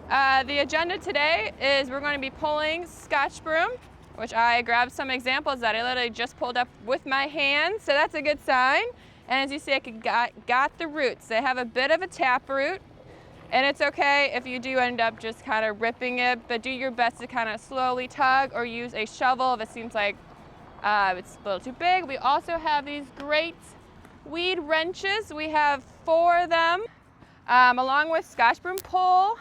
The agenda today is we're going to be pulling Scotch broom, which I grabbed some examples that I literally just pulled up with my hands, so that's a good sign. And as you see, I got the roots. They have a bit of a tap root, and it's okay if you do end up just kind of ripping it, but do your best to kind of slowly tug or use a shovel if it seems like it's a little too big. We also have these great weed wrenches. We have 4 of them, along with Scotch broom pole.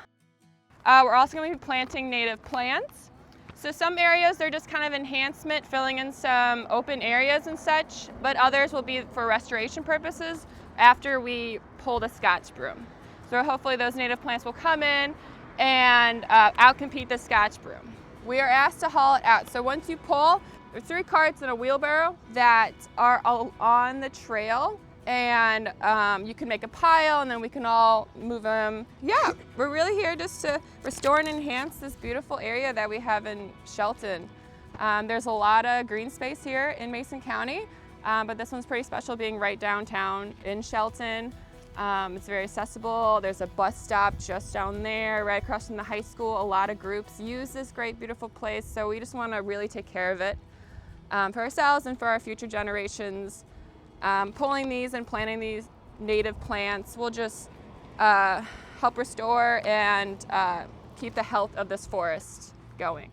We're also going to be planting native plants. So some areas they're just kind of enhancement, filling in some open areas and such, but others will be for restoration purposes after we pull the Scotch broom. So hopefully those native plants will come in and outcompete the Scotch broom. We are asked to haul it out. So once you pull, there are 3 carts and a wheelbarrow that are all on the trail, and you can make a pile and then we can all move them. Yeah, we're really here just to restore and enhance this beautiful area that we have in Shelton. There's a lot of green space here in Mason County, but this one's pretty special being right downtown in Shelton. It's very accessible. There's a bus stop just down there, right across from the high school. A lot of groups use this great, beautiful place, so we just want to really take care of it for ourselves and for our future generations. Pulling these and planting these native plants will just help restore and keep the health of this forest going.